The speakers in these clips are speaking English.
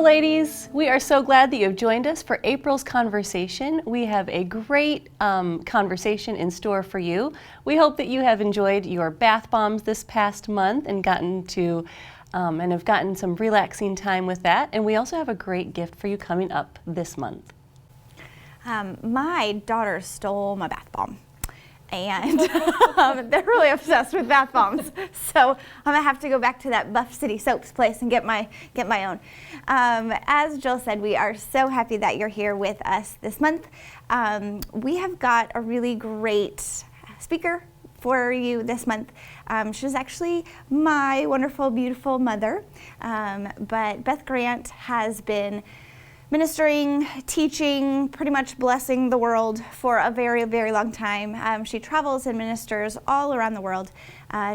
ladies. We are so glad that you have joined us for April's conversation. We have a great conversation in store for you. We hope that you have enjoyed your bath bombs this past month and have gotten some relaxing time with that. And we also have a great gift for you coming up this month. My daughter stole my bath bomb. And they're really obsessed with bath bombs. So I'm gonna have to go back to that Buff City Soaps place and get my own. As Jill said, we are so happy that you're here with us this month. We have got a really great speaker for you this month. She's actually my wonderful, beautiful mother. But Beth Grant has been ministering, teaching, pretty much blessing the world for a very, very long time. She travels and ministers all around the world.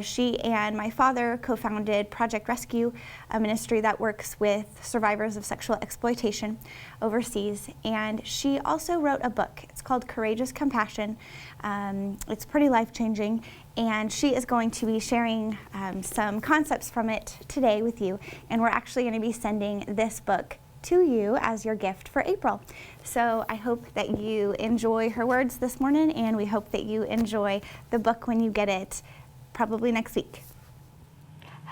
She and my father co-founded Project Rescue, a ministry that works with survivors of sexual exploitation overseas. And she also wrote a book. It's called Courageous Compassion. It's pretty life-changing. And she is going to be sharing some concepts from it today with you. And we're actually going to be sending this book to you as your gift for April. So I hope that you enjoy her words this morning, and we hope that you enjoy the book when you get it, probably next week.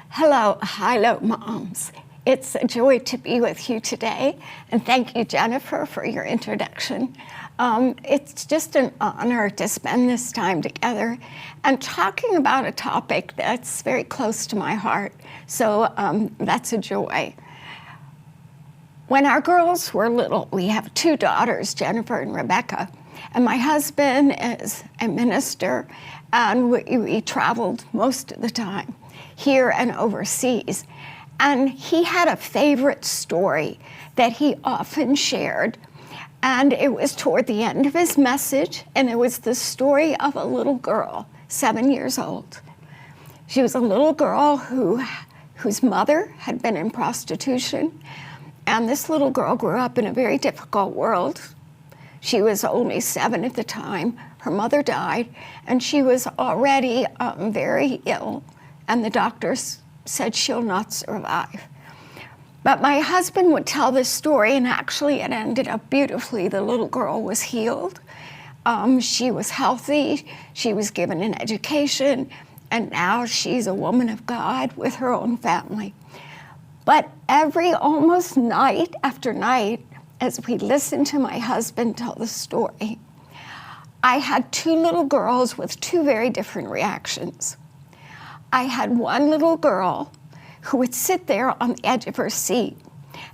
Hello, HiLo moms. It's a joy to be with you today, and thank you, Jennifer, for your introduction. It's just an honor to spend this time together and talking about a topic that's very close to my heart, so that's a joy. When our girls were little, we have two daughters, Jennifer and Rebecca, and my husband is a minister, and we traveled most of the time, here and overseas. And he had a favorite story that he often shared, and it was toward the end of his message, and it was the story of a little girl, 7 years old. She was a little girl whose mother had been in prostitution. And this little girl grew up in a very difficult world. She was only 7 at the time. Her mother died, and she was already very ill, and the doctors said she'll not survive. But my husband would tell this story, and actually it ended up beautifully. The little girl was healed. She was healthy. She was given an education, and now she's a woman of God with her own family. But almost night after night, as we listened to my husband tell the story, I had two little girls with two very different reactions. I had one little girl who would sit there on the edge of her seat,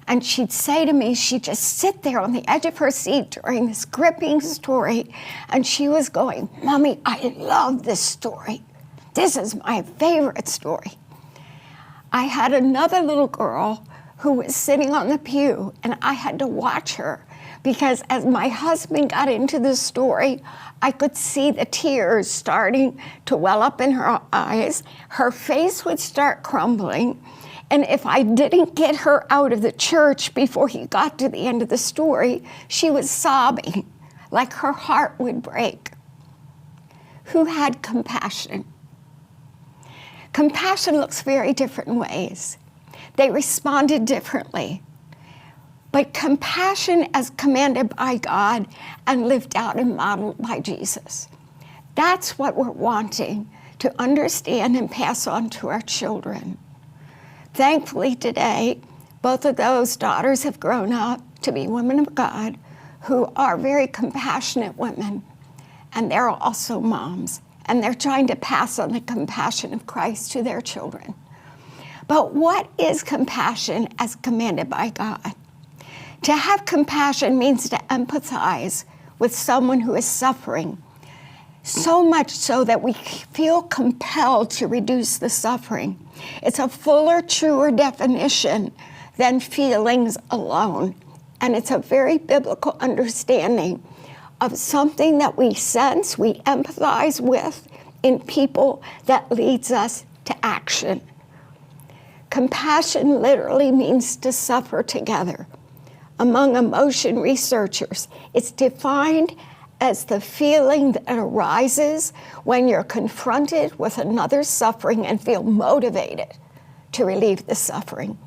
and she'd say to me, she'd just sit there on the edge of her seat during this gripping story, and she was going, "Mommy, I love this story. This is my favorite story." I had another little girl who was sitting on the pew, and I had to watch her because as my husband got into the story, I could see the tears starting to well up in her eyes. Her face would start crumbling, and if I didn't get her out of the church before he got to the end of the story, she was sobbing like her heart would break. Who had compassion? Compassion looks very different ways. They responded differently. But compassion as commanded by God and lived out and modeled by Jesus. That's what we're wanting to understand and pass on to our children. Thankfully today, both of those daughters have grown up to be women of God who are very compassionate women, and they're also moms. And they're trying to pass on the compassion of Christ to their children. But what is compassion as commanded by God? To have compassion means to empathize with someone who is suffering, so much so that we feel compelled to reduce the suffering. It's a fuller, truer definition than feelings alone. And it's a very biblical understanding of something that we sense, we empathize with in people that leads us to action. Compassion literally means to suffer together. Among emotion researchers, it's defined as the feeling that arises when you're confronted with another's suffering and feel motivated to relieve the suffering.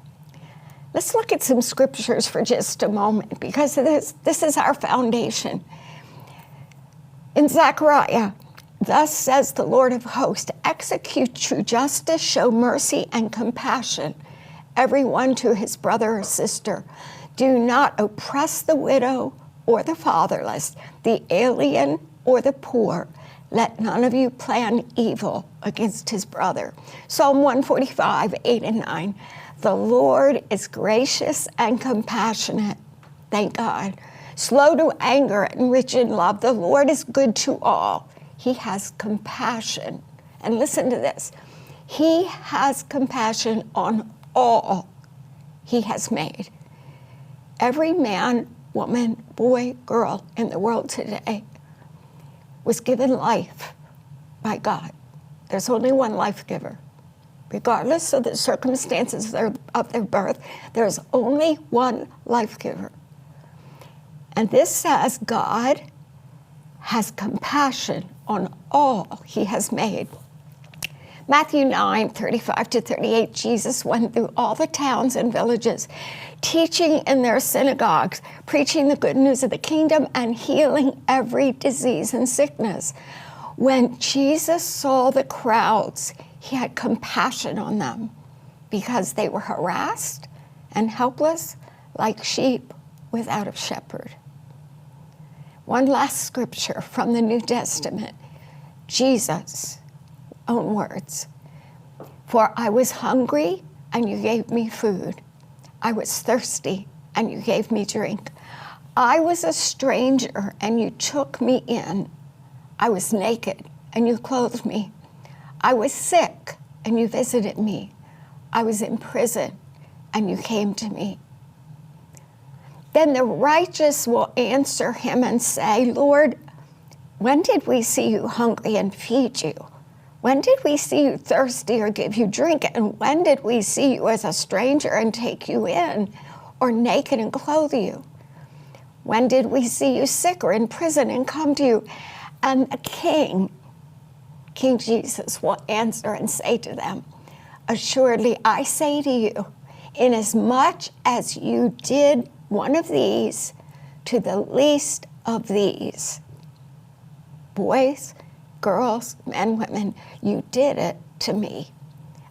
Let's look at some scriptures for just a moment, because this is our foundation. In Zechariah, thus says the Lord of hosts, execute true justice, show mercy and compassion, everyone to his brother or sister. Do not oppress the widow or the fatherless, the alien or the poor. Let none of you plan evil against his brother. Psalm 145, 8 and 9. The Lord is gracious and compassionate. Thank God. Slow to anger and rich in love. The Lord is good to all. He has compassion. And listen to this. He has compassion on all he has made. Every man, woman, boy, girl in the world today was given life by God. There's only one life giver. Regardless of the circumstances of their birth, there's only one life giver. And this says God has compassion on all he has made. Matthew 9, 35 to 38, Jesus went through all the towns and villages, teaching in their synagogues, preaching the good news of the kingdom, and healing every disease and sickness. When Jesus saw the crowds, he had compassion on them because they were harassed and helpless like sheep without a shepherd. One last scripture from the New Testament, Jesus' own words. For I was hungry and you gave me food. I was thirsty and you gave me drink. I was a stranger and you took me in. I was naked and you clothed me. I was sick and you visited me. I was in prison and you came to me. Then the righteous will answer him and say, Lord, when did we see you hungry and feed you? When did we see you thirsty or give you drink? And when did we see you as a stranger and take you in, or naked and clothe you? When did we see you sick or in prison and come to you? And the King Jesus will answer and say to them, assuredly, I say to you, inasmuch as you did one of these to the least of these, boys, girls, men, women, you did it to me.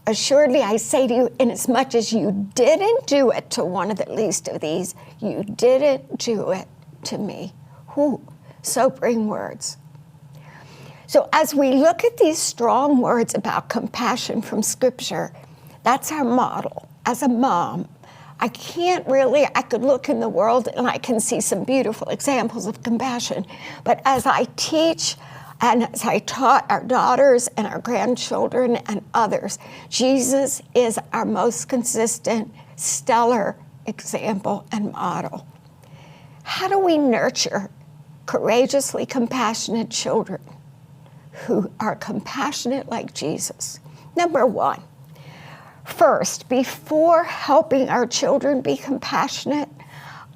Assuredly, I say to you, inasmuch as you didn't do it to one of the least of these, you didn't do it to me. Sobering words. So as we look at these strong words about compassion from Scripture, that's our model. As a mom, I could look in the world and I can see some beautiful examples of compassion. But as I teach and as I taught our daughters and our grandchildren and others, Jesus is our most consistent, stellar example and model. How do we nurture courageously compassionate children who are compassionate like Jesus? Number one, first, before helping our children be compassionate,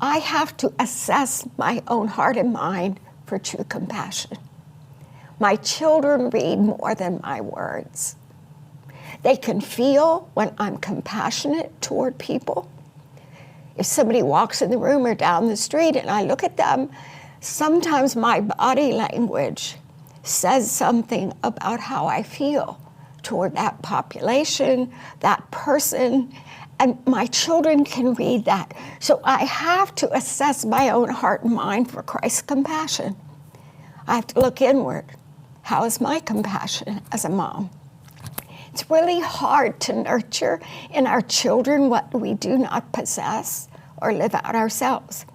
I have to assess my own heart and mind for true compassion. My children read more than my words. They can feel when I'm compassionate toward people. If somebody walks in the room or down the street and I look at them, sometimes my body language says something about how I feel toward that population, that person, and my children can read that. So I have to assess my own heart and mind for Christ's compassion. I have to look inward. How is my compassion as a mom? It's really hard to nurture in our children what we do not possess or live out ourselves.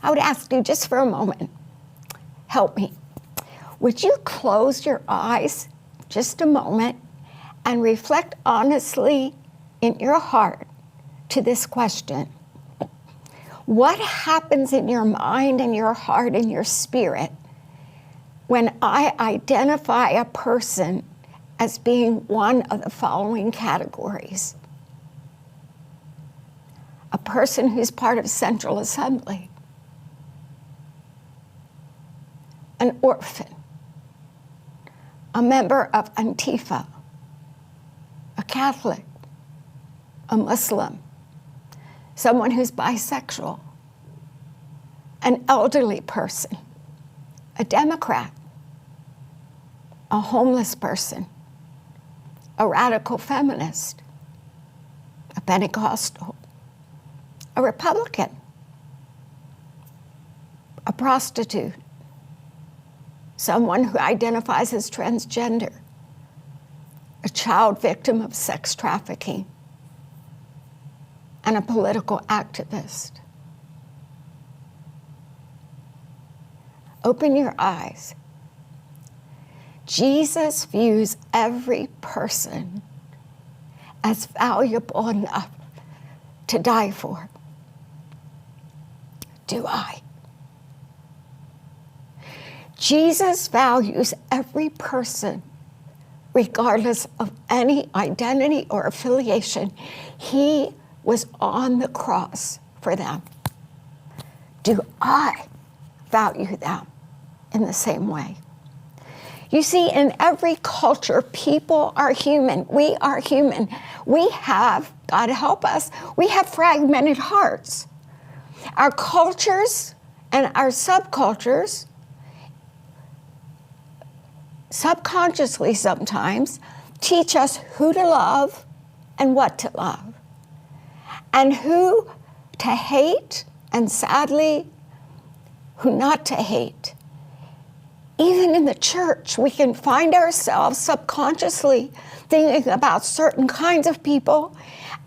I would ask you just for a moment, help me. Would you close your eyes just a moment and reflect honestly in your heart to this question? What happens in your mind and your heart and your spirit when I identify a person as being one of the following categories? A person who's part of Central Assembly, an orphan, a member of Antifa, a Catholic, a Muslim, someone who's bisexual, an elderly person, a Democrat, a homeless person, a radical feminist, a Pentecostal, a Republican, a prostitute, someone who identifies as transgender, a child victim of sex trafficking, and a political activist. Open your eyes. Jesus views every person as valuable enough to die for. Do I? Jesus values every person regardless of any identity or affiliation. He was on the cross for them. Do I value them in the same way? You see, in every culture, people are human. We are human. We have, God help us, we have fragmented hearts. Our cultures and our subcultures, subconsciously sometimes, teach us who to love and what to love, and who to hate, and sadly, who not to hate. Even in the church, we can find ourselves subconsciously thinking about certain kinds of people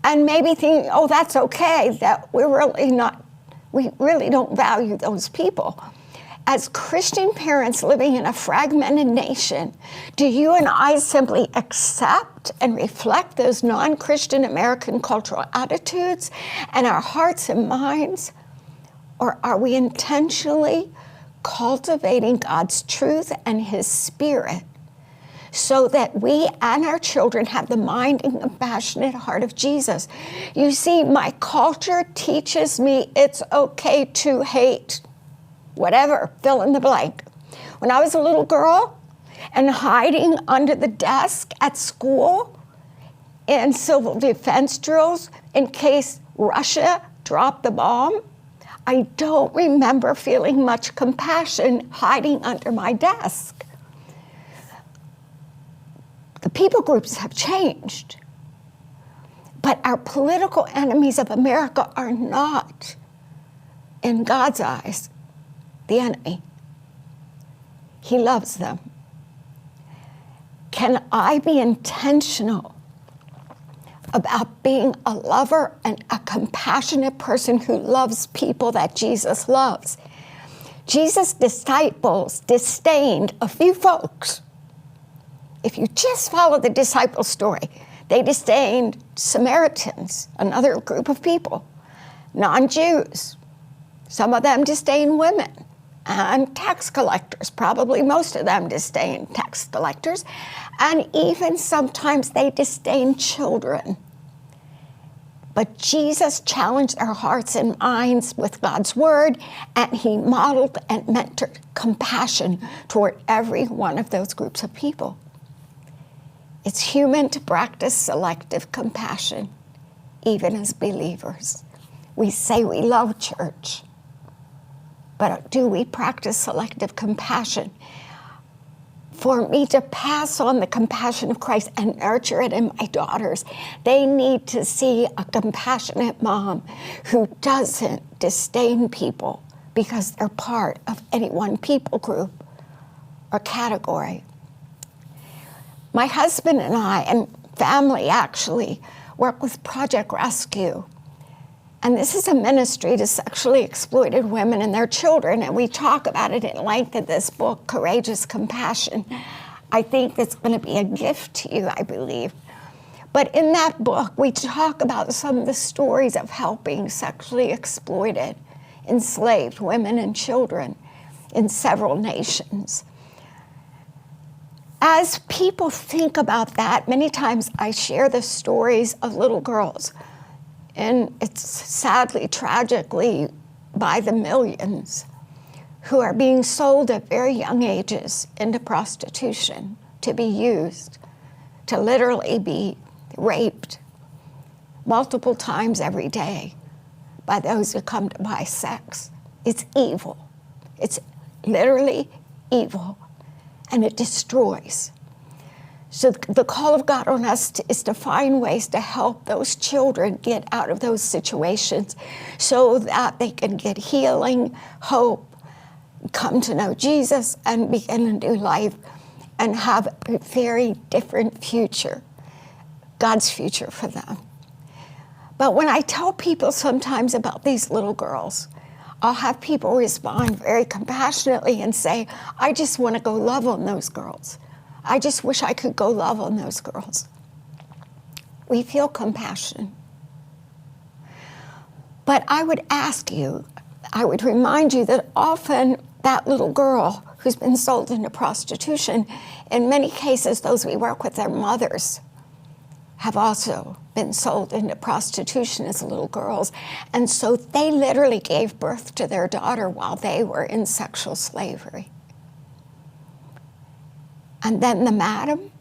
and maybe thinking, oh, that's okay, that we really don't value those people. As Christian parents living in a fragmented nation, do you and I simply accept and reflect those non-Christian American cultural attitudes and our hearts and minds? Or are we intentionally cultivating God's truth and His Spirit so that we and our children have the mind and compassionate heart of Jesus? You see, my culture teaches me it's okay to hate. Whatever, fill in the blank. When I was a little girl and hiding under the desk at school in civil defense drills in case Russia dropped the bomb, I don't remember feeling much compassion hiding under my desk. The people groups have changed, but our political enemies of America are not, in God's eyes, the enemy. He loves them. Can I be intentional about being a lover and a compassionate person who loves people that Jesus loves? Jesus' disciples disdained a few folks. If you just follow the disciple story, they disdained Samaritans, another group of people, non-Jews. Some of them disdained women, and tax collectors. Probably most of them disdain tax collectors. And even sometimes they disdain children. But Jesus challenged our hearts and minds with God's word, and He modeled and mentored compassion toward every one of those groups of people. It's human to practice selective compassion, even as believers. We say we love church, but do we practice selective compassion? For me to pass on the compassion of Christ and nurture it in my daughters, they need to see a compassionate mom who doesn't disdain people because they're part of any one people group or category. My husband and I, and family actually, work with Project Rescue. And this is a ministry to sexually exploited women and their children, and we talk about it at length in this book, Courageous Compassion. I think it's going to be a gift to you, I believe. But in that book, we talk about some of the stories of helping sexually exploited, enslaved women and children in several nations. As people think about that, many times I share the stories of little girls. And it's sadly, tragically, by the millions who are being sold at very young ages into prostitution, to be used, to literally be raped multiple times every day by those who come to buy sex. It's evil. It's literally evil, and it destroys. So the call of God on us is to find ways to help those children get out of those situations so that they can get healing, hope, come to know Jesus, and begin a new life and have a very different future, God's future for them. But when I tell people sometimes about these little girls, I'll have people respond very compassionately and say, I just want to go love on those girls. I just wish I could go love on those girls. We feel compassion. But I would ask you, I would remind you that often that little girl who's been sold into prostitution, in many cases, those we work with, their mothers have also been sold into prostitution as little girls. And so they literally gave birth to their daughter while they were in sexual slavery. And then the madam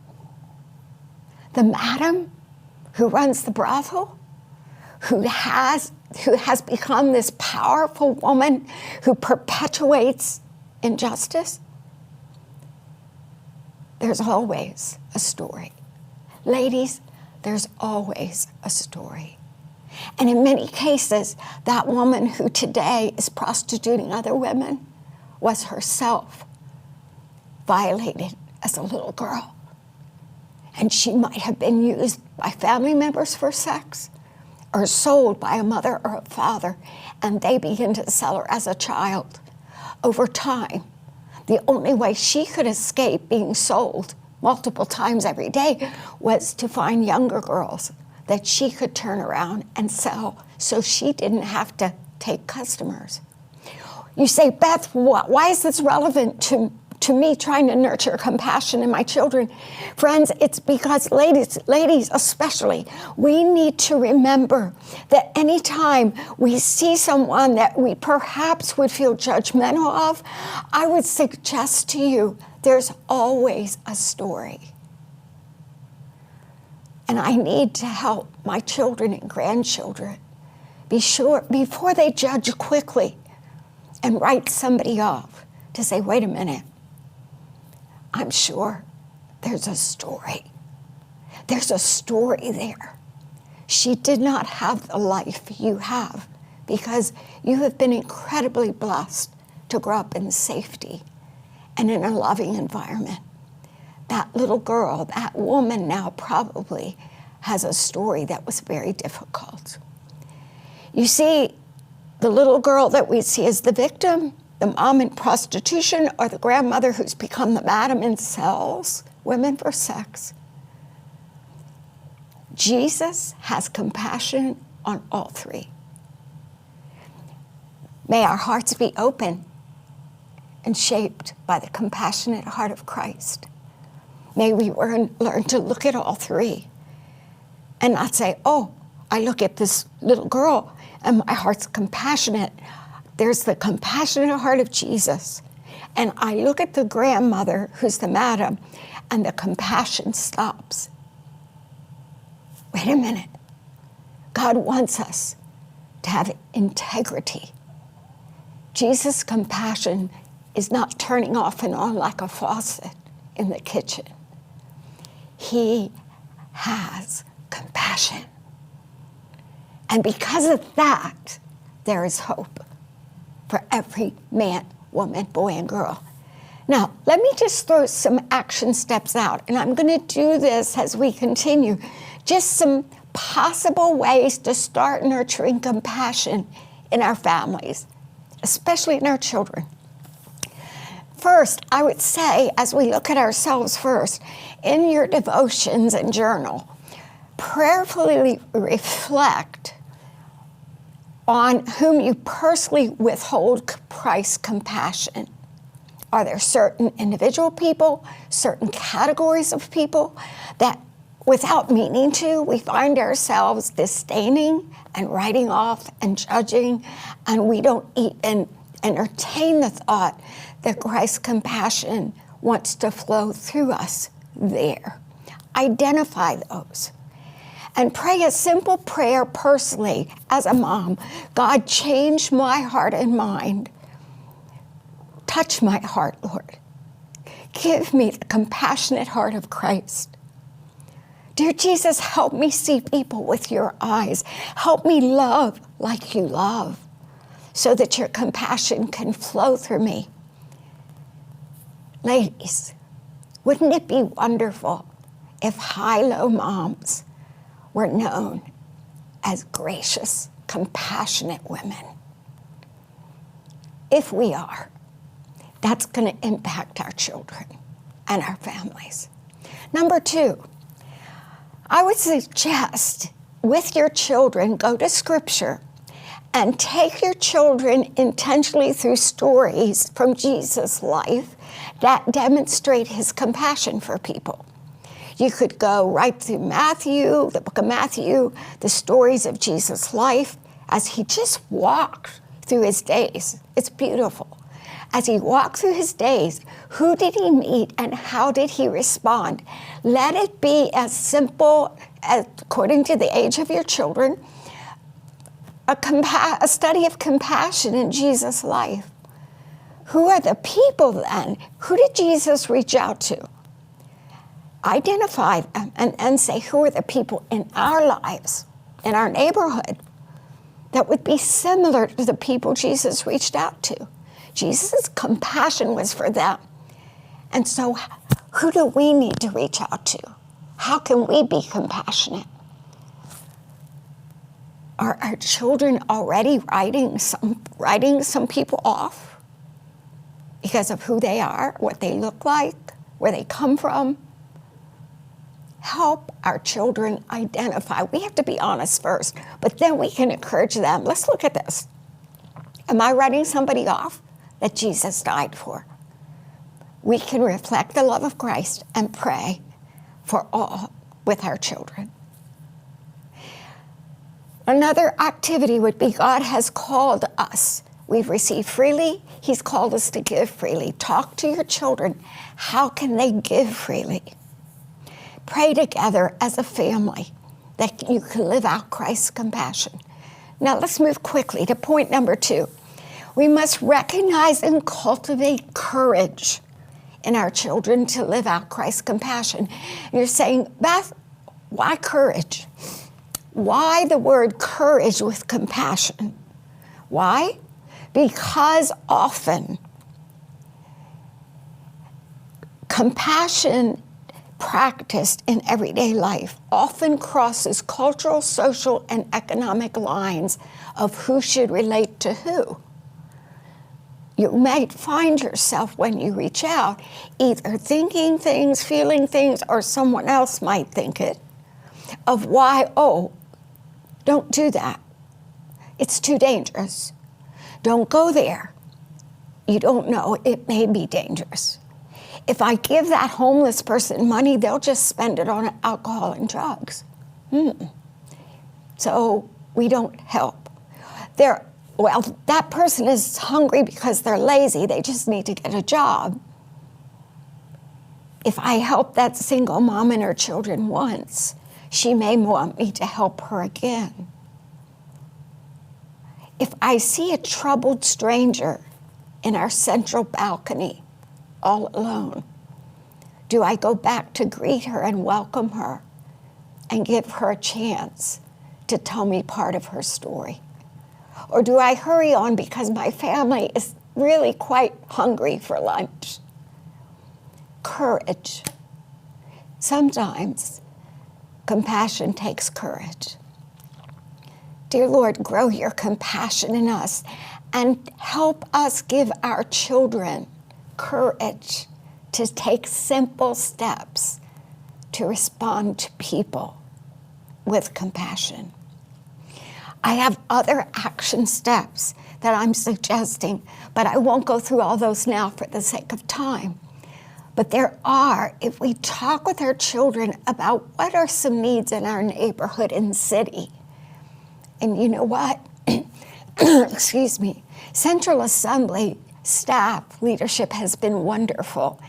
who runs the brothel, who has become this powerful woman who perpetuates injustice, there's always a story. Ladies, there's always a story. And in many cases, that woman who today is prostituting other women was herself violated as a little girl. And she might have been used by family members for sex, or sold by a mother or a father, and they begin to sell her as a child. Over time, the only way she could escape being sold multiple times every day was to find younger girls that she could turn around and sell so she didn't have to take customers. You say, Beth, why is this relevant to me trying to nurture compassion in my children? Friends, it's because ladies especially, we need to remember that anytime we see someone that we perhaps would feel judgmental of, I would suggest to you, there's always a story. And I need to help my children and grandchildren be sure, before they judge quickly and write somebody off, to say, wait a minute, I'm sure there's a story. There's a story there. She did not have the life you have because you have been incredibly blessed to grow up in safety and in a loving environment. That little girl, that woman now probably has a story that was very difficult. You see, the little girl that we see as the victim, the mom in prostitution, or the grandmother who's become the madam and sells women for sex. Jesus has compassion on all three. May our hearts be open and shaped by the compassionate heart of Christ. May we learn to look at all three and not say, oh, I look at this little girl and my heart's compassionate. There's the compassionate heart of Jesus. And I look at the grandmother, who's the madam, and the compassion stops. Wait a minute. God wants us to have integrity. Jesus' compassion is not turning off and on like a faucet in the kitchen. He has compassion. And because of that, there is hope for every man, woman, boy, and girl. Now, let me just throw some action steps out, and I'm going to do this as we continue. Just some possible ways to start nurturing compassion in our families, especially in our children. First, I would say, as we look at ourselves first, in your devotions and journal, prayerfully reflect on whom you personally withhold Christ's compassion. Are there certain individual people, certain categories of people that without meaning to, we find ourselves disdaining and writing off and judging, and we don't even entertain the thought that Christ's compassion wants to flow through us there. Identify those. and pray a simple prayer personally as a mom. God, change my heart and mind. Touch my heart, Lord. Give me the compassionate heart of Christ. Dear Jesus, help me see people with your eyes. Help me love like you love, so that your compassion can flow through me. Ladies, wouldn't it be wonderful if HiLo moms were known as gracious, compassionate women? If we are, that's going to impact our children and our families. Number 2, I would suggest with your children, go to Scripture and take your children intentionally through stories from Jesus' life that demonstrate his compassion for people. You could go right through Matthew, the book of Matthew, the stories of Jesus' life as he just walked through his days. It's beautiful. As he walked through his days, who did he meet and how did he respond? Let it be as simple as, according to the age of your children, a study of compassion in Jesus' life. Who are the people then? Who did Jesus reach out to? Identify them and say, who are the people in our lives, in our neighborhood, that would be similar to the people Jesus reached out to? Jesus' compassion was for them. And so who do we need to reach out to? How can we be compassionate? Are our children already writing some people off because of who they are, what they look like, where they come from? Help our children identify. We have to be honest first, but then we can encourage them. Let's look at this. Am I writing somebody off that Jesus died for? We can reflect the love of Christ and pray for all with our children. Another activity would be, God has called us. We've received freely. He's called us to give freely. Talk to your children. How can they give freely? Pray together as a family that you can live out Christ's compassion. Now let's move quickly to point number 2. We must recognize and cultivate courage in our children to live out Christ's compassion. You're saying, Beth, why courage? Why the word courage with compassion? Why? Because often compassion practiced in everyday life often crosses cultural, social, and economic lines of who should relate to who. You might find yourself when you reach out either thinking things, feeling things, or someone else might think it, of why, oh, don't do that. It's too dangerous. Don't go there. You don't know, it may be dangerous. If I give that homeless person money, they'll just spend it on alcohol and drugs. So we don't help. Well, that person is hungry because they're lazy. They just need to get a job. If I help that single mom and her children once, she may want me to help her again. If I see a troubled stranger in our central balcony, all alone, do I go back to greet her and welcome her and give her a chance to tell me part of her story? Or do I hurry on because my family is really quite hungry for lunch? Courage. Sometimes compassion takes courage. Dear Lord, grow your compassion in us and help us give our children courage to take simple steps to respond to people with compassion. I have other action steps that I'm suggesting, but I won't go through all those now for the sake of time. But there are, if we talk with our children about what are some needs in our neighborhood and city, and you know what? Excuse me. Central Assembly staff leadership has been wonderful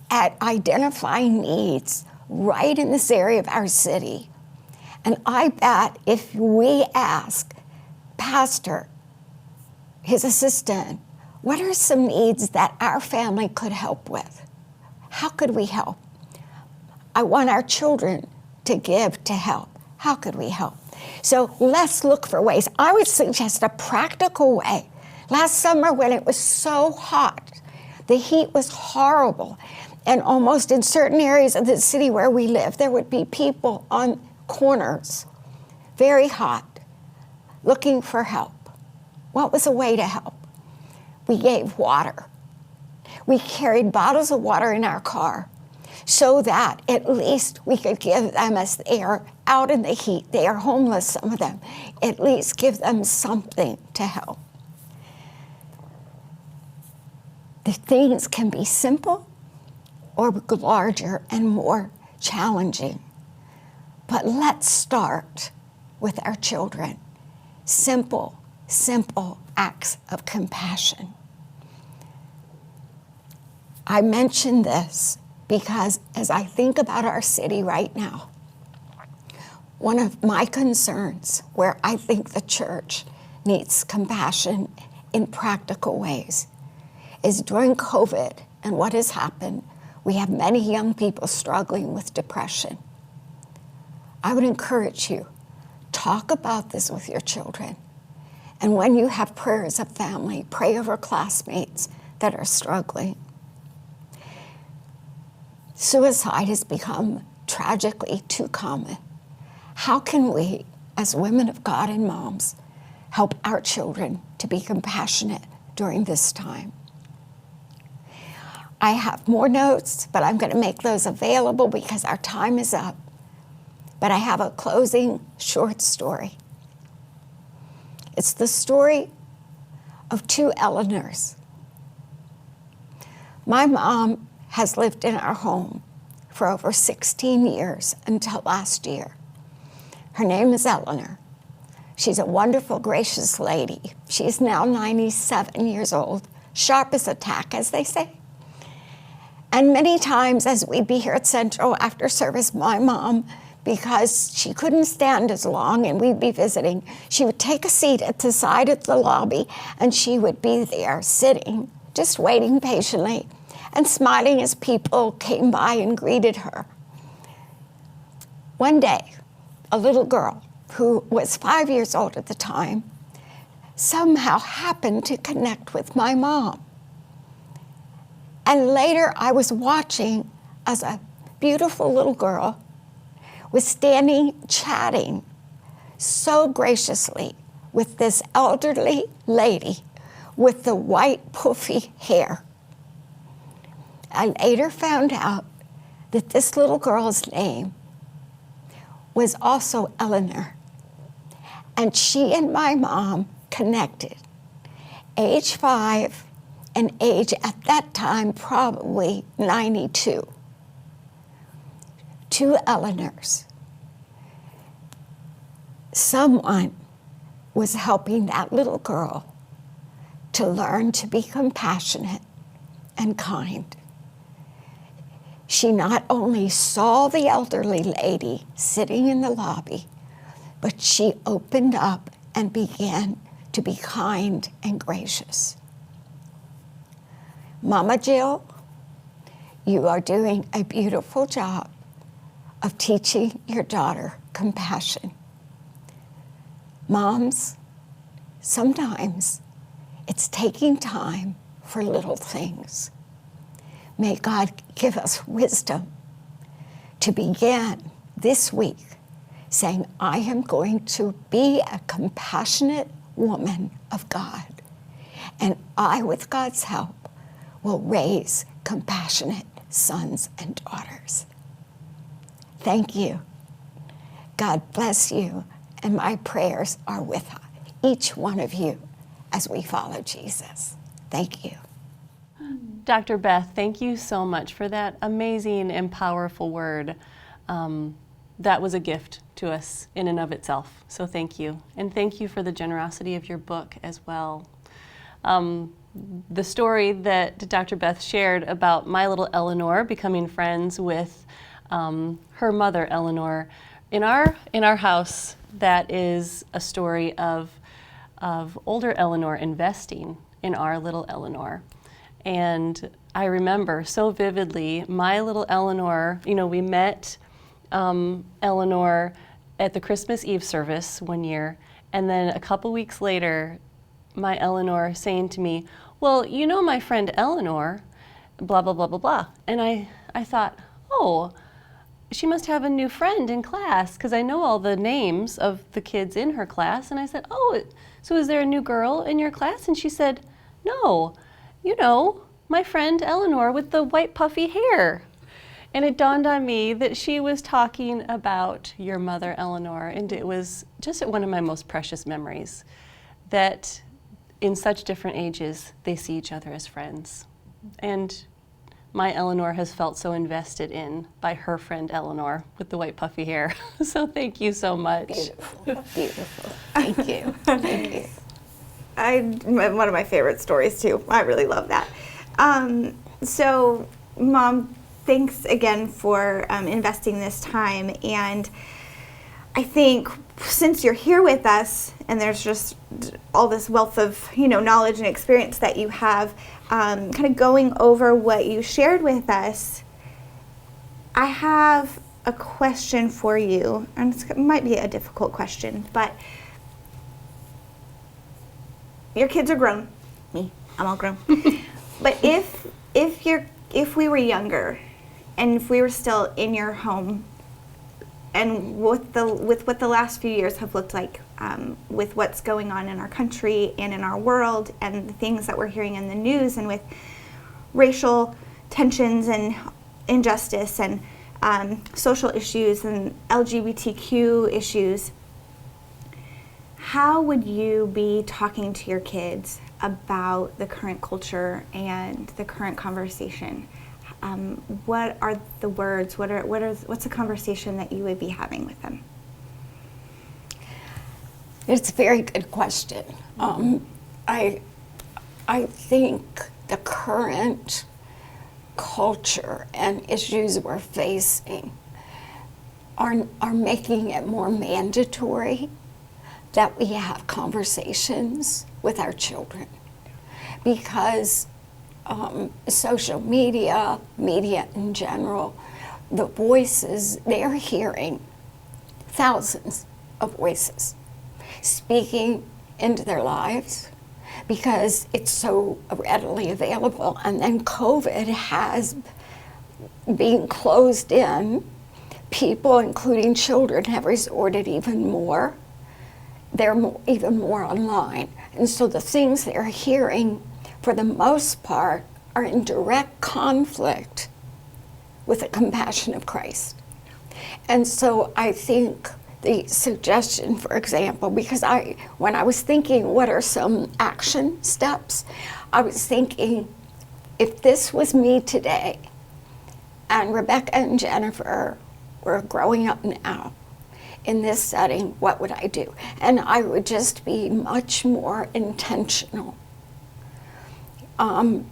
at identifying needs right in this area of our city And I bet if we ask Pastor, his assistant, what are some needs that our family could help with? How could we help? I want our children to give to help. How could we help? So let's look for ways. I would suggest a practical way. Last summer when it was so hot, the heat was horrible, and almost in certain areas of the city where we live, there would be people on corners, very hot, looking for help. What was a way to help? We gave water. We carried bottles of water in our car so that at least we could give them, as they are out in the heat, they are homeless, some of them, at least give them something to help. The things can be simple or larger and more challenging. But let's start with our children. Simple, simple acts of compassion. I mention this because as I think about our city right now, one of my concerns where I think the church needs compassion in practical ways is during COVID and what has happened, we have many young people struggling with depression. I would encourage you, talk about this with your children. And when you have prayer as a family, pray over classmates that are struggling. Suicide has become tragically too common. How can we, as women of God and moms, help our children to be compassionate during this time? I have more notes, but I'm going to make those available because our time is up. But I have a closing short story. It's the story of two Eleanors. My mom has lived in our home for over 16 years until last year. Her name is Eleanor. She's a wonderful, gracious lady. She's now 97 years old, sharp as a tack, as they say. And many times as we'd be here at Central after service, my mom, because she couldn't stand as long and we'd be visiting, she would take a seat at the side of the lobby and she would be there sitting, just waiting patiently and smiling as people came by and greeted her. One day, a little girl who was 5 years old at the time somehow happened to connect with my mom. And later I was watching as a beautiful little girl was standing chatting so graciously with this elderly lady with the white puffy hair. I later found out that this little girl's name was also Eleanor. And she and my mom connected. Age 5 and age at that time probably 92. Two Eleanors. Someone was helping that little girl to learn to be compassionate and kind. She not only saw the elderly lady sitting in the lobby, but she opened up and began to be kind and gracious. Mama Jill, you are doing a beautiful job of teaching your daughter compassion. Moms, sometimes it's taking time for little things. May God give us wisdom to begin this week saying, I am going to be a compassionate woman of God, and I, with God's help, will raise compassionate sons and daughters. Thank you. God bless you, and my prayers are with each one of you as we follow Jesus. Thank you. Dr. Beth, thank you so much for that amazing and powerful word. That was a gift to us in and of itself, so thank you. And thank you for the generosity of your book as well. The story that Dr. Beth shared about my little Eleanor becoming friends with her mother, Eleanor, in our house, that is a story of older Eleanor investing in our little Eleanor. And I remember so vividly my little Eleanor, we met Eleanor at the Christmas Eve service one year, and then a couple weeks later, my Eleanor saying to me, well, my friend Eleanor, blah, blah, blah, blah, blah. And I thought, oh, she must have a new friend in class, because I know all the names of the kids in her class. And I said, oh, so is there a new girl in your class? And she said, no, my friend Eleanor with the white puffy hair. And it dawned on me that she was talking about your mother, Eleanor, and it was just one of my most precious memories, that in such different ages, they see each other as friends. And my Eleanor has felt so invested in by her friend Eleanor with the white puffy hair. So thank you so much. Beautiful, beautiful. Thank you. Thank you. One of my favorite stories too. I really love that. So, Mom, thanks again for investing this time. And I think since you're here with us, and there's just all this wealth of knowledge and experience that you have, kind of going over what you shared with us, I have a question for you, and it might be a difficult question, but your kids are grown. Me, I'm all grown. But if we were younger, and if we were still in your home, and with what the last few years have looked like, with what's going on in our country and in our world, and the things that we're hearing in the news, and with racial tensions and injustice and social issues and LGBTQ issues, how would you be talking to your kids about the current culture and the current conversation? What are the words? What's the conversation that you would be having with them? It's a very good question. I think the current culture and issues we're facing are making it more mandatory that we have conversations with our children, because social media in general, the voices they're hearing, thousands of voices speaking into their lives, because it's so readily available. And then COVID has been closed in. People, including children, have resorted even more. They're even more online. And so the things they're hearing, for the most part, are in direct conflict with the compassion of Christ. And so I think the suggestion, for example, because when I was thinking what are some action steps, I was thinking, if this was me today and Rebecca and Jennifer were growing up now in this setting, what would I do? And I would just be much more intentional. And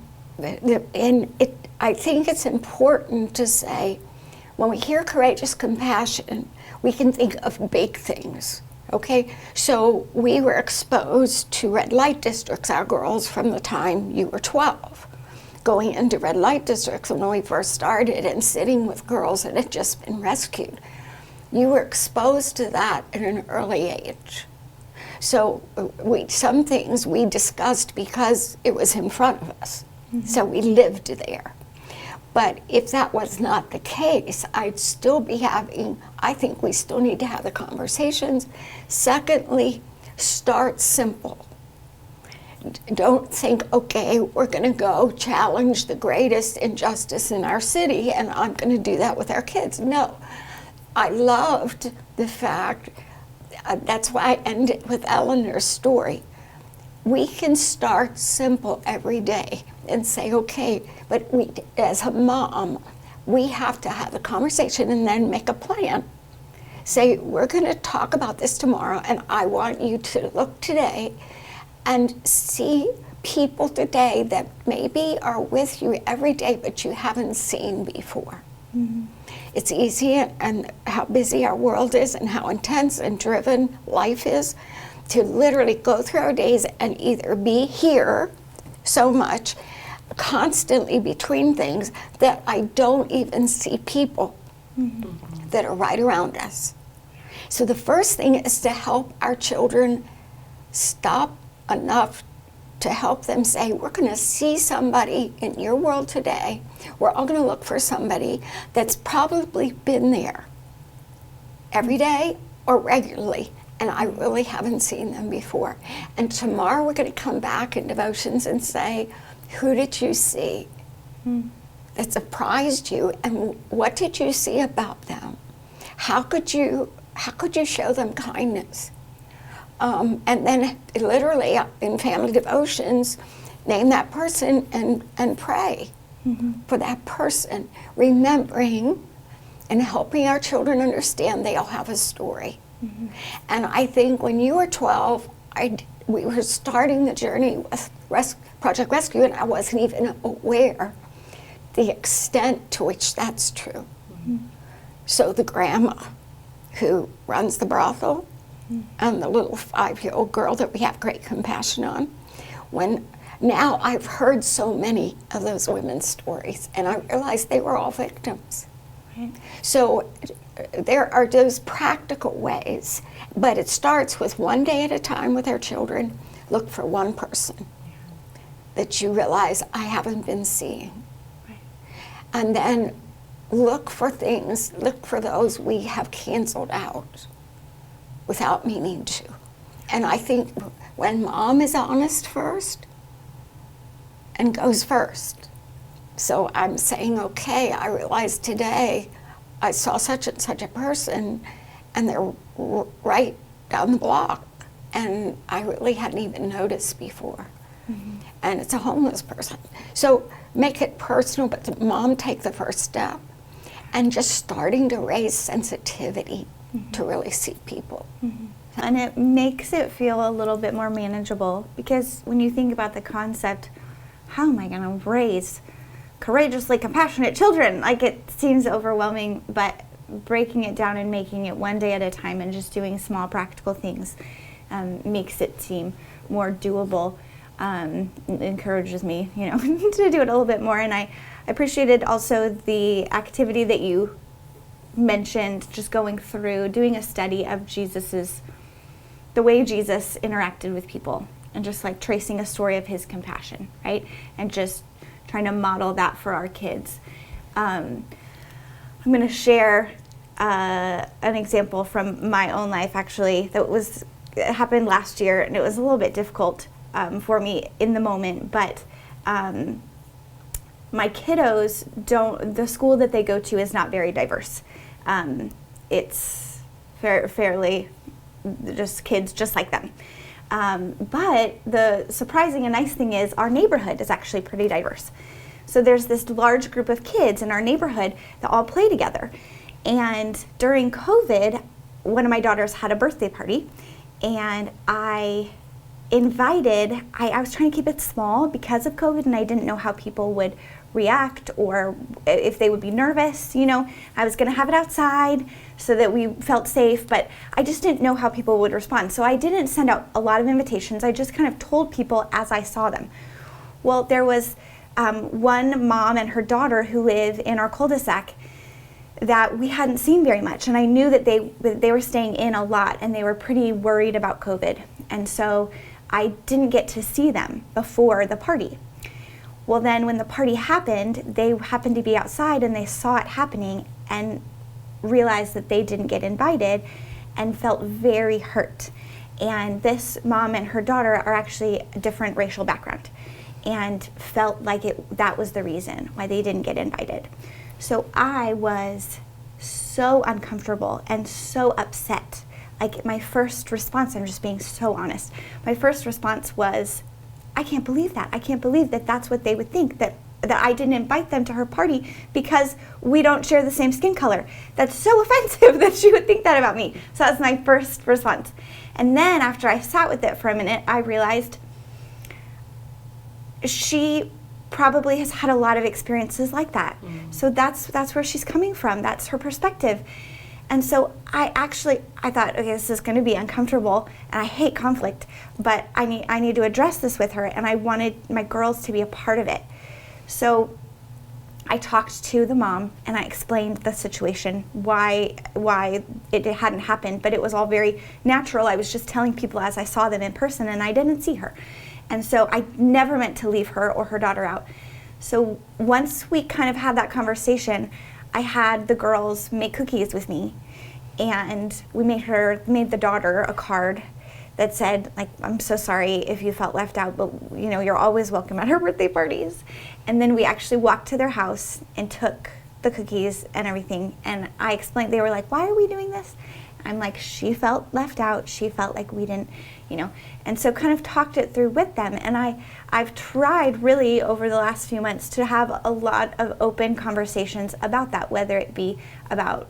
I think it's important to say, when we hear courageous compassion, we can think of big things, okay? So we were exposed to red light districts, our girls, from the time you were 12, going into red light districts when we first started and sitting with girls that had just been rescued. You were exposed to that at an early age. So some things we discussed because it was in front of us. Mm-hmm. So we lived there. But if that was not the case, I'd still be I think we still need to have the conversations. Secondly, start simple. Don't think, okay, we're going to go challenge the greatest injustice in our city, and I'm going to do that with our kids. No. I loved the fact, that's why I ended with Eleanor's story. We can start simple every day and say, okay, but as a mom, we have to have a conversation and then make a plan. Say, we're going to talk about this tomorrow, and I want you to look today and see people today that maybe are with you every day but you haven't seen before. Mm-hmm. It's easy, and how busy our world is and how intense and driven life is, to literally go through our days and either be here so much, constantly between things, that I don't even see people that are right around us. So the first thing is to help our children stop enough to help them say, we're going to see somebody in your world today. We're all going to look for somebody that's probably been there every day or regularly, and I really haven't seen them before. And tomorrow we're going to come back in devotions and say, who did you see that surprised you, and what did you see about them? How could you show them kindness? And then literally in family devotions, name that person and pray for that person, remembering and helping our children understand they all have a story. And I think when you were 12, we were starting the journey with Project Rescue, and I wasn't even aware the extent to which that's true. So the grandma who runs the brothel, and the little 5-year-old girl that we have great compassion on. Now I've heard so many of those women's stories, and I realized they were all victims. Right. So there are those practical ways, but it starts with one day at a time with our children. Look for one person that you realize I haven't been seeing. Right. And then look for those we have canceled out without meaning to. And I think when mom is honest first and goes first. So I'm saying, okay, I realized today I saw such and such a person, and they're right down the block, and I really hadn't even noticed before. And it's a homeless person. So make it personal, but the mom take the first step, and just starting to raise sensitivity to really see people. And it makes it feel a little bit more manageable, because when you think about the concept, how am I going to raise courageously compassionate children? Like, it seems overwhelming, but breaking it down and making it one day at a time and just doing small practical things makes it seem more doable. Encourages me, to do it a little bit more. And I appreciated also the activity that you mentioned, just going through, doing a study of the way Jesus interacted with people, and just like tracing a story of his compassion, right? And just trying to model that for our kids. I'm going to share an example from my own life, actually, it happened last year, and it was a little bit difficult for me in the moment, but my kiddos the school that they go to is not very diverse. It's fairly just kids just like them. But the surprising and nice thing is our neighborhood is actually pretty diverse. So there's this large group of kids in our neighborhood that all play together. And during COVID, one of my daughters had a birthday party, and I was trying to keep it small because of COVID, and I didn't know how people would react or if they would be nervous. I was going to have it outside so that we felt safe, but I just didn't know how people would respond. So I didn't send out a lot of invitations. I just kind of told people as I saw them. Well, there was one mom and her daughter who live in our cul-de-sac that we hadn't seen very much, and I knew that they were staying in a lot, and they were pretty worried about COVID, and so I didn't get to see them before the party. Well, then when the party happened, they happened to be outside, and they saw it happening and realized that they didn't get invited and felt very hurt. And this mom and her daughter are actually a different racial background, and felt like that was the reason why they didn't get invited. So I was so uncomfortable and so upset. Like, my first response, I'm just being so honest, my first response was, I can't believe that. I can't believe that that's what they would think, that I didn't invite them to her party because we don't share the same skin color. That's so offensive that she would think that about me. So that's my first response. And then after I sat with it for a minute, I realized she probably has had a lot of experiences like that. So that's where she's coming from. That's her perspective. And so I thought, okay, this is going to be uncomfortable, and I hate conflict, but I need to address this with her, and I wanted my girls to be a part of it. So I talked to the mom, and I explained the situation, why it hadn't happened, but it was all very natural. I was just telling people as I saw them in person, and I didn't see her. And so I never meant to leave her or her daughter out. So once we kind of had that conversation, I had the girls make cookies with me, and we made the daughter a card that said, like, I'm so sorry if you felt left out, but you know, you're always welcome at her birthday parties. And then we actually walked to their house and took the cookies and everything. And I explained, they were like, why are we doing this? I'm like, she felt left out. She felt like we didn't, you know, and so kind of talked it through with them. And I've tried really over the last few months to have a lot of open conversations about that, whether it be about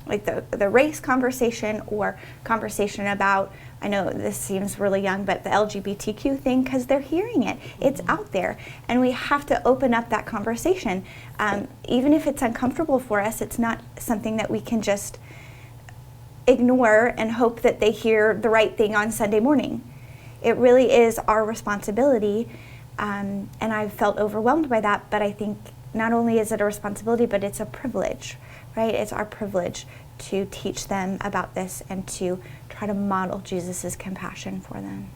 like the race conversation or conversation about, I know this seems really young, but the LGBTQ thing, because they're hearing it. It's out there, and we have to open up that conversation. Even if it's uncomfortable for us, it's not something that we can just ignore and hope that they hear the right thing on Sunday morning. It really is our responsibility, and I've felt overwhelmed by that, but I think not only is it a responsibility, but it's a privilege, right? It's our privilege to teach them about this and to try to model Jesus's compassion for them.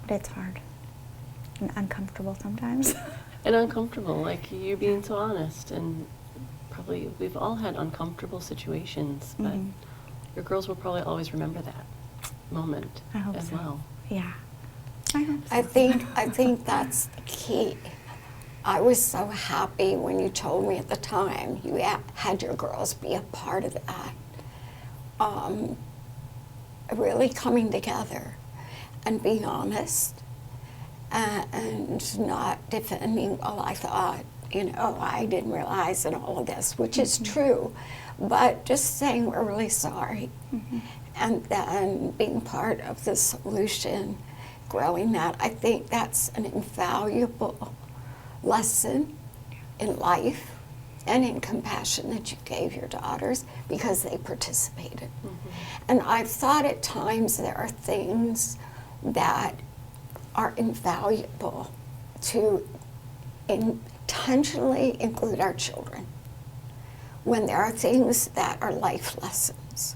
But it's hard and uncomfortable sometimes. And uncomfortable, like you're being so honest, and probably we've all had uncomfortable situations, but your girls will probably always remember that moment I hope as so. well. Yeah, I hope so. I think that's the key. I was so happy when you told me at the time you had your girls be a part of that. Really coming together and being honest and not defending, well, I thought, you know, I didn't realize and all of this, which is true, but just saying we're really sorry, and then being part of the solution, growing that. I think that's an invaluable lesson in life and in compassion that you gave your daughters because they participated. And I've thought at times there are things that are invaluable to intentionally include our children when there are things that are life lessons.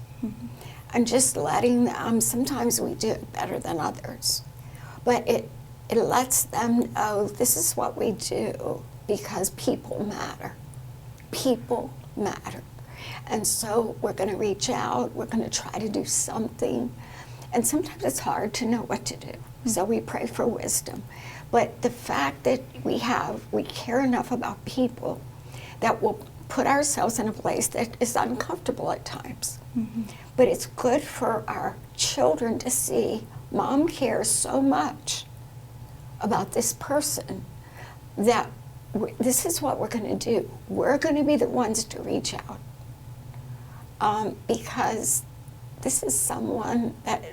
And just letting them, sometimes we do it better than others, but it lets them know this is what we do because people matter. People matter. And so we're going to reach out, we're going to try to do something. And sometimes it's hard to know what to do. So we pray for wisdom. But the fact that we care enough about people that we'll put ourselves in a place that is uncomfortable at times. But it's good for our children to see Mom cares so much about this person that this is what we're going to do. We're going to be the ones to reach out because this is someone that,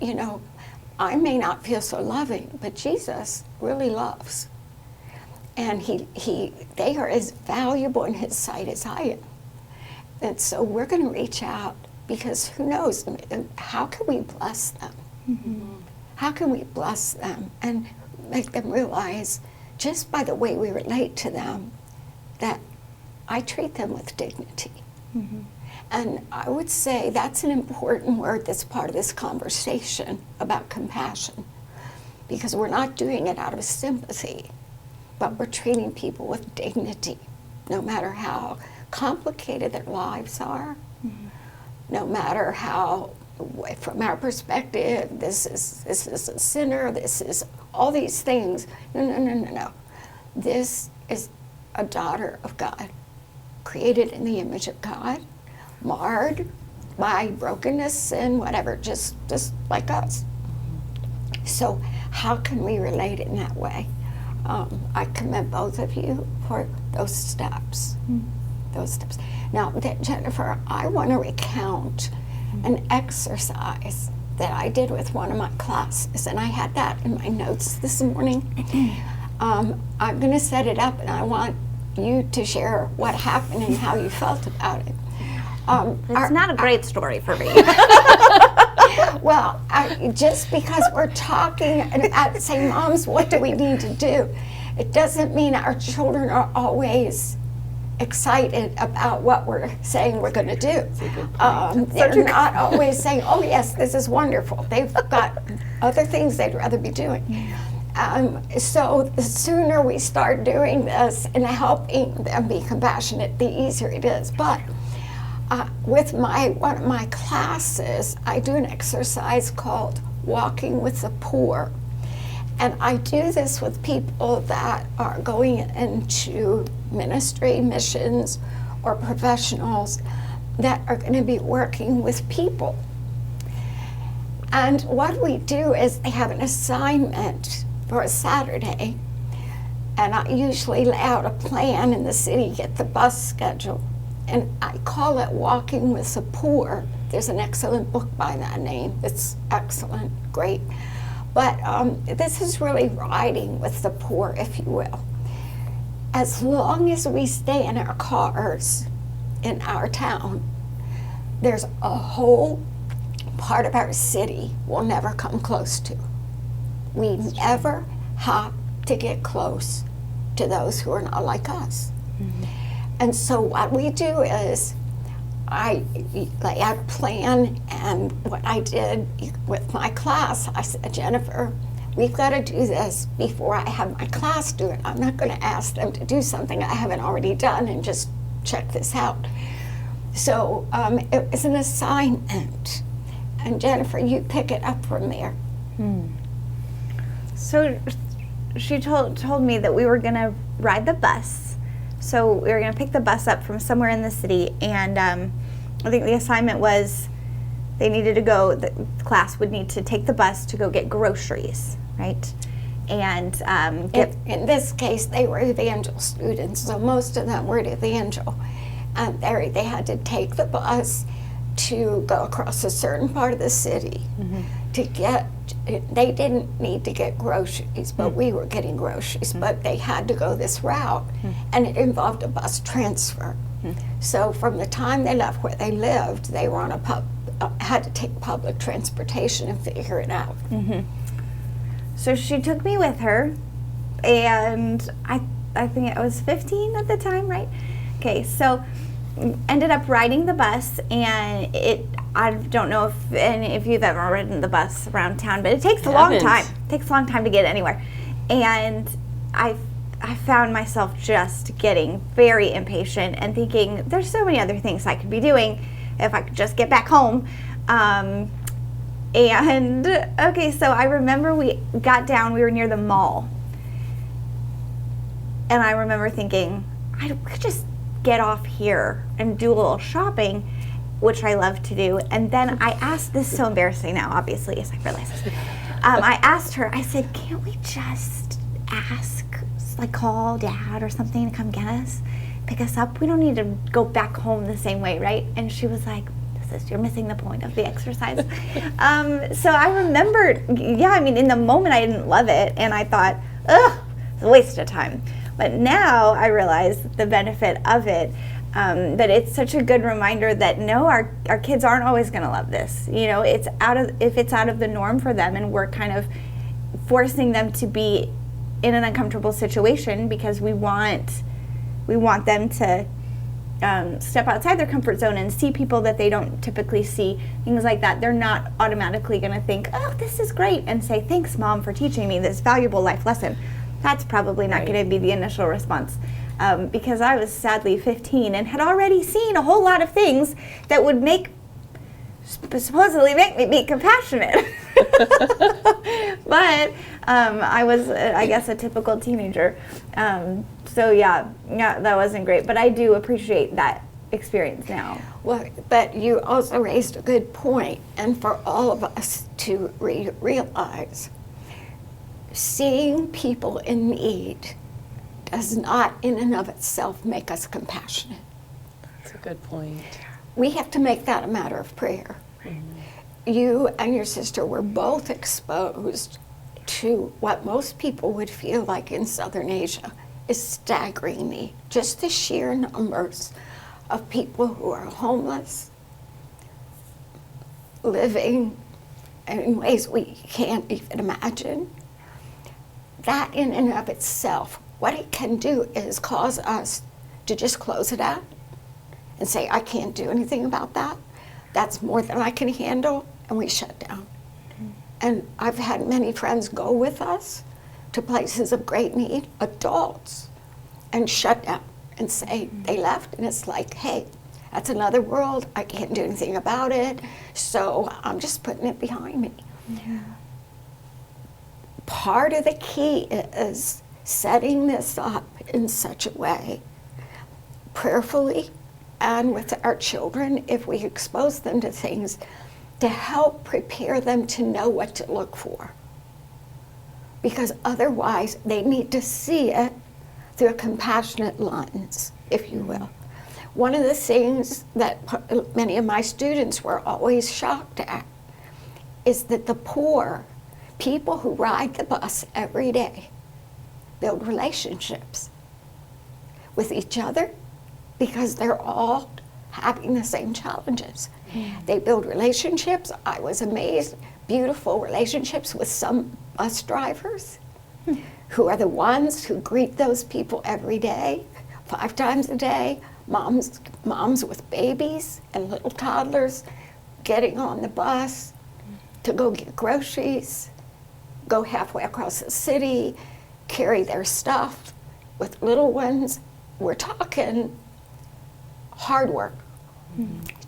you know, I may not feel so loving, but Jesus really loves. And they are as valuable in his sight as I am. And so we're going to reach out because who knows, how can we bless them? How can we bless them and make them realize just by the way we relate to them that I treat them with dignity. And I would say that's an important word that's part of this conversation about compassion, because we're not doing it out of sympathy, but we're treating people with dignity, no matter how complicated their lives are, no matter how, from our perspective, this is a sinner, this is all these things. No. This is a daughter of God, created in the image of God, marred by brokenness, sin, whatever, just like us. So how can we relate in that way? I commend both of you for those steps. Those steps. Now, Jennifer, I want to recount an exercise that I did with one of my classes, and I had that in my notes this morning. I'm going to set it up, and I want you to share what happened and how you felt about it. It's not a great story for me. Well, just because we're talking about saying, moms, what do we need to do? It doesn't mean our children are always excited about what we're saying we're going to do. They're not always saying, oh yes, this is wonderful. They've got other things they'd rather be doing. So the sooner we start doing this and helping them be compassionate, the easier it is. But with one of my classes, I do an exercise called Walking with the Poor. And I do this with people that are going into ministry, missions, or professionals that are going to be working with people. And what we do is they have an assignment for a Saturday, and I usually lay out a plan in the city, get the bus schedule, and I call it Walking with the Poor. There's an excellent book by that name. It's excellent, great. But this is really riding with the poor, if you will. As long as we stay in our cars in our town, there's a whole part of our city we'll never come close to. We never have to get close to those who are not like us. Mm-hmm. And so what we do is I lay out a plan, and what I did with my class, I said, Jennifer, we've got to do this before I have my class do it. I'm not going to ask them to do something I haven't already done and just check this out. So it was an assignment, and Jennifer, you pick it up from there. So she told me that we were going to ride the bus. So we were going to pick the bus up from somewhere in the city, and I think the assignment was they needed to go, the class would need to take the bus to go get groceries, right? And in this case, they were evangel students, so most of them were evangel. And they had to take the bus to go across a certain part of the city to get, they didn't need to get groceries, but we were getting groceries, but they had to go this route, and it involved a bus transfer. So from the time they left where they lived, they were on had to take public transportation and figure it out. So she took me with her, and I think I was 15 at the time, right? Okay, so ended up riding the bus, and I don't know if you've ever ridden the bus around town, but it takes a long time. It takes a long time to get anywhere. And I found myself just getting very impatient and thinking, there's so many other things I could be doing if I could just get back home. And okay, so I remember we got down, we were near the mall. And I remember thinking, I could just get off here and do a little shopping, which I love to do. And then I asked, this is so embarrassing now, obviously, as I realize this. I asked her, I said, can't we just ask, like call Dad or something to come get us, pick us up? We don't need to go back home the same way, right? And she was like, you're missing the point of the exercise. So I remembered, yeah, I mean, in the moment I didn't love it, and I thought, ugh, it's a waste of time. But now I realize the benefit of it, that it's such a good reminder that no, our kids aren't always going to love this. You know, if it's out of the norm for them, and we're kind of forcing them to be in an uncomfortable situation because we want them to step outside their comfort zone and see people that they don't typically see, things like that. They're not automatically going to think, oh, this is great, and say, thanks, Mom, for teaching me this valuable life lesson. That's probably not going to be the initial response, because I was sadly 15 and had already seen a whole lot of things that would supposedly make me be compassionate. But I was, I guess, a typical teenager. So yeah, that wasn't great. But I do appreciate that experience now. Well, but you also raised a good point, and for all of us to realize, seeing people in need does not in and of itself make us compassionate. That's a good point. We have to make that a matter of prayer. You and your sister were both exposed to what most people would feel like in Southern Asia is staggering me. Just the sheer numbers of people who are homeless, living in ways we can't even imagine. That in and of itself, what it can do is cause us to just close it out and say, I can't do anything about that. That's more than I can handle, and we shut down. And I've had many friends go with us to places of great need, adults, and shut down and say they left, and it's like, hey, that's another world, I can't do anything about it, so I'm just putting it behind me. Yeah. Part of the key is setting this up in such a way, prayerfully, and with our children, if we expose them to things, to help prepare them to know what to look for. Because otherwise, they need to see it through a compassionate lens, if you will. One of the things that many of my students were always shocked at is that the poor, people who ride the bus every day, build relationships with each other because they're all having the same challenges. They build relationships. I was amazed, beautiful relationships with some bus drivers who are the ones who greet those people every day, 5 times a day, moms with babies and little toddlers getting on the bus to go get groceries, go halfway across the city, carry their stuff with little ones. We're talking hard work,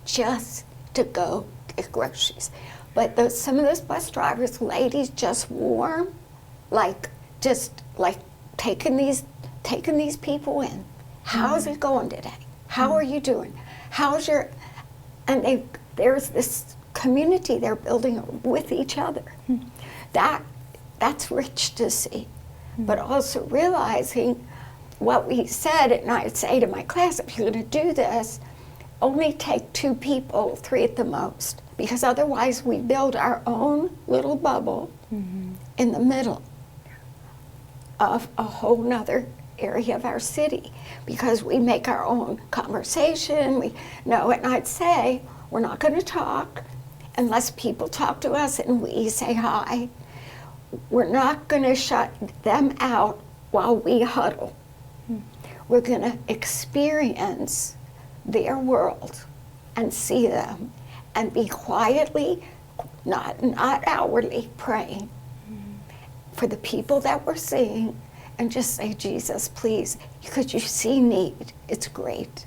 just to go get groceries. But some of those bus drivers, ladies, just warm, just like taking these people in. How's it going today? How are you doing? And there's this community they're building with each other. That's rich to see. But also realizing what we said, and I'd say to my class, if you're going to do this, only take 2 people, 3 at the most, because otherwise we build our own little bubble in the middle of a whole nother area of our city, because we make our own conversation. And I'd say we're not going to talk unless people talk to us and we say hi. We're not going to shut them out while we huddle. We're going to experience their world and see them and be quietly, not outwardly, praying for the people that we're seeing, and just say, Jesus, please, because you see need, it's great.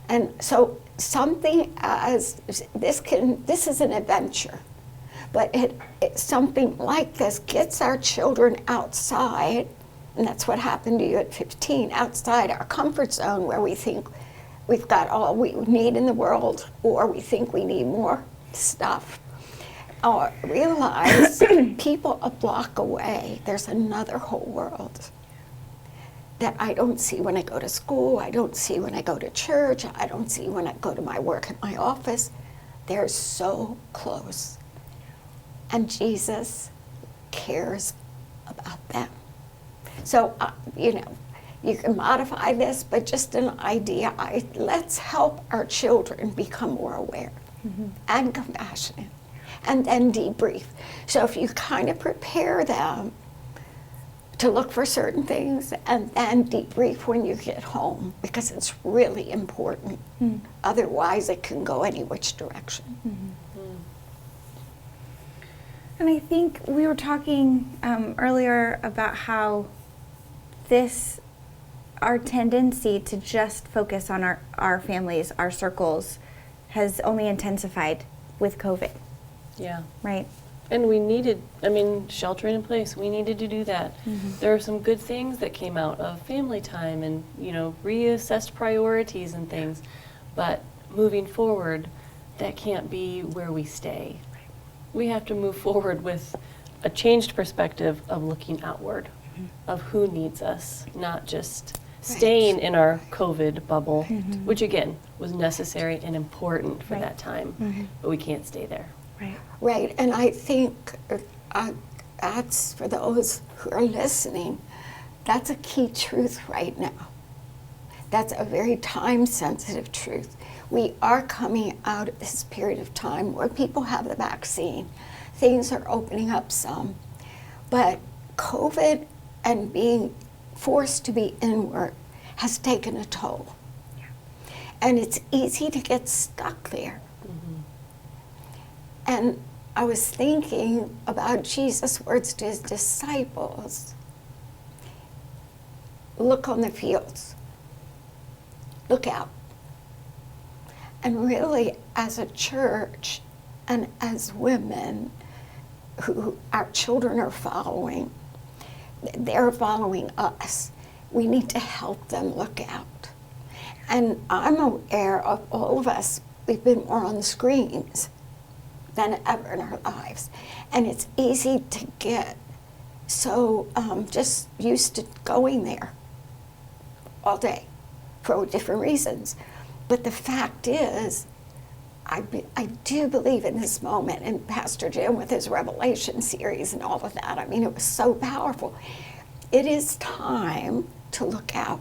And so something as this is an adventure, but something like this gets our children outside, and that's what happened to you at 15, outside our comfort zone where we think we've got all we need in the world, or we think we need more stuff. Or realize people a block away, there's another whole world that I don't see when I go to school, I don't see when I go to church, I don't see when I go to my work at my office. They're so close. And Jesus cares about them. So, you can modify this, but just an idea, let's help our children become more aware and compassionate, and then debrief. So if you kind of prepare them to look for certain things and then debrief when you get home, because it's really important. Otherwise, it can go any which direction. And I think we were talking earlier about how our tendency to just focus on our families, our circles, has only intensified with COVID. Yeah. Right? And we needed, sheltering in place, we needed to do that. There are some good things that came out of family time and, reassessed priorities and things. But moving forward, that can't be where we stay. We have to move forward with a changed perspective of looking outward, of who needs us, not just staying in our COVID bubble, which again was necessary and important for that time, but we can't stay there. Right, and I think that's for those who are listening, that's a key truth right now. That's a very time-sensitive truth. We are coming out of this period of time where people have the vaccine. Things are opening up some. But COVID and being forced to be inward has taken a toll. Yeah. And it's easy to get stuck there. Mm-hmm. And I was thinking about Jesus' words to his disciples. Look on the fields. Look out. And really, as a church and as women who our children are following, they're following us. We need to help them look out. And I'm aware of all of us, we've been more on the screens than ever in our lives. And it's easy to get so just used to going there all day for different reasons. But the fact is, I do believe in this moment, and Pastor Jim with his Revelation series and all of that, I mean, it was so powerful. It is time to look out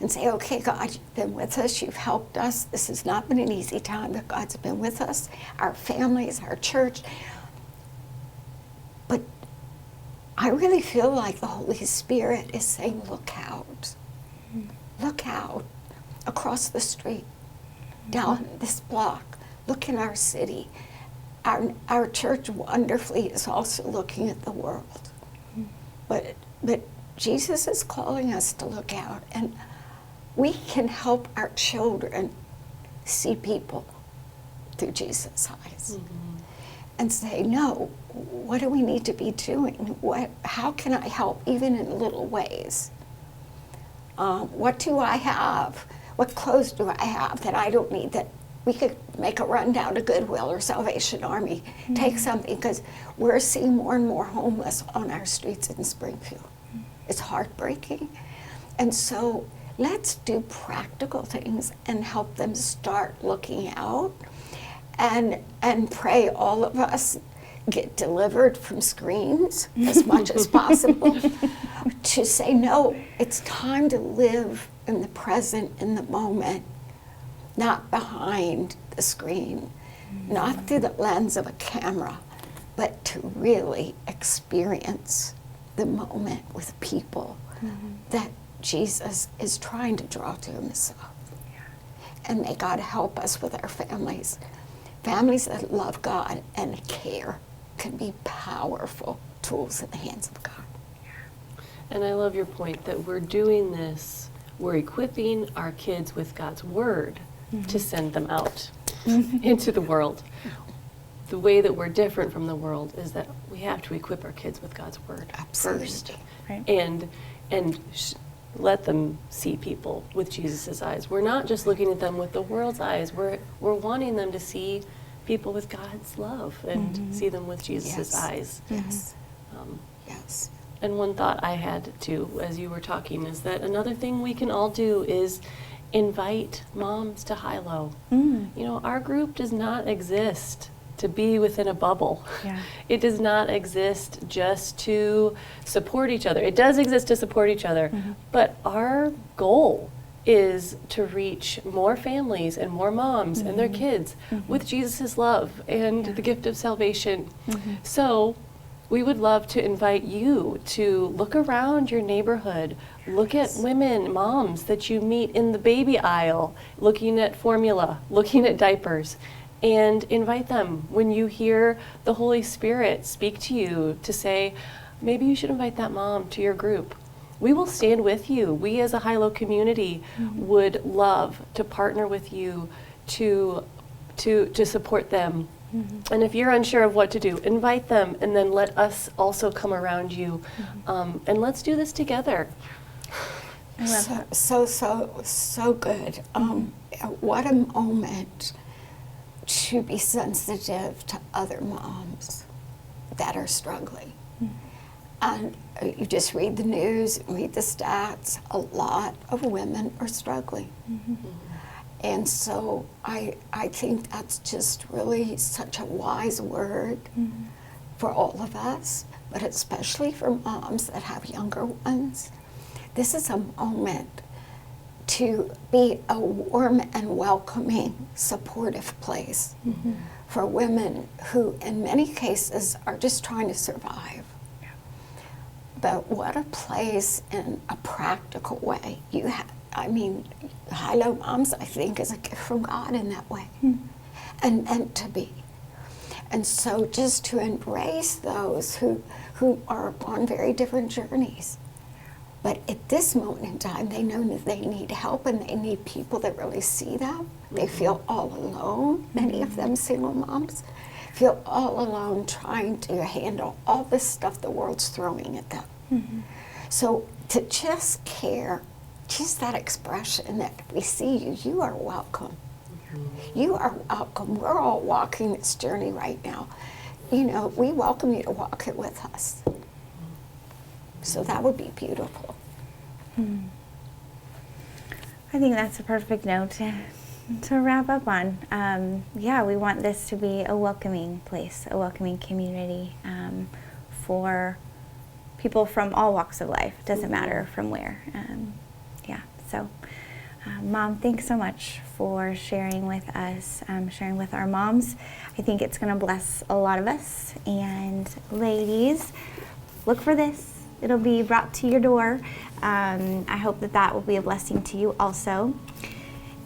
and say, okay, God, you've been with us, you've helped us. This has not been an easy time, but God's been with us, our families, our church. But I really feel like the Holy Spirit is saying, look out. Look out across the street, down this block. Look in our city. Our church wonderfully is also looking at the world. But Jesus is calling us to look out, and we can help our children see people through Jesus' eyes. Mm-hmm. And say, no, what do we need to be doing? How can I help, even in little ways? What do I have? What clothes do I have that I don't need, that we could make a run down to Goodwill or Salvation Army, mm-hmm. take something, because we're seeing more and more homeless on our streets in Springfield. Mm-hmm. It's heartbreaking. And so let's do practical things and help them start looking out, and pray all of us get delivered from screens as much as possible, to say, no, it's time to live in the present, in the moment, not behind the screen, mm-hmm. not through the lens of a camera, but to really experience the moment with people mm-hmm. that Jesus is trying to draw to himself. Yeah. And may God help us with our families. Families that love God and care can be powerful tools in the hands of God. And I love your point that we're doing this, we're equipping our kids with God's word mm-hmm. to send them out into the world. The way that we're different from the world is that we have to equip our kids with God's word Absolutely. First. Right. And let them see people with Jesus' eyes. We're not just looking at them with the world's eyes. We're wanting them to see people with God's love and mm-hmm. see them with Jesus' eyes. Yes. Yes. And one thought I had too, as you were talking, is that another thing we can all do is invite moms to HiLo. Mm. You know, our group does not exist to be within a bubble. Yeah. It does not exist just to support each other. It does exist to support each other, mm-hmm. but our goal is to reach more families and more moms mm-hmm. and their kids mm-hmm. with Jesus' love and the gift of salvation. Mm-hmm. So we would love to invite you to look around your neighborhood, look at women, moms that you meet in the baby aisle, looking at formula, looking at diapers, and invite them when you hear the Holy Spirit speak to you to say, maybe you should invite that mom to your group. We will stand with you. We as a HiLo community mm-hmm. would love to partner with you to support them. Mm-hmm. And if you're unsure of what to do, invite them, and then let us also come around you, mm-hmm. And let's do this together. So good. What a moment to be sensitive to other moms that are struggling. Mm-hmm. And you just read the news, read the stats, a lot of women are struggling. Mm-hmm. And so I think that's just really such a wise word mm-hmm. for all of us, but especially for moms that have younger ones. This is a moment to be a warm and welcoming, supportive place for women who, in many cases, are just trying to survive. But what a place in a practical way. HiLo Moms, I think, is a gift from God in that way, and meant to be. And so just to embrace those who are on very different journeys. But at this moment in time, they know that they need help and they need people that really see them. They feel all alone. Many of them, single moms, feel all alone trying to handle all this stuff the world's throwing at them. So to just care, just that expression that we see you, you are welcome. You are welcome. We're all walking this journey right now. You know, we welcome you to walk it with us. So that would be beautiful. I think that's a perfect note to wrap up on. Yeah, we want this to be a welcoming place, a welcoming community for people from all walks of life. It doesn't matter from where. So Mom, thanks so much for sharing with us, sharing with our moms. I think it's going to bless a lot of us. And ladies, look for this. It'll be brought to your door. I hope that will be a blessing to you also.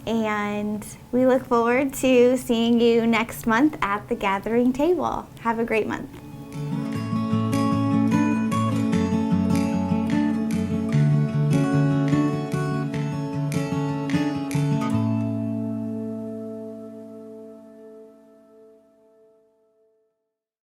And we look forward to seeing you next month at the gathering table. Have a great month.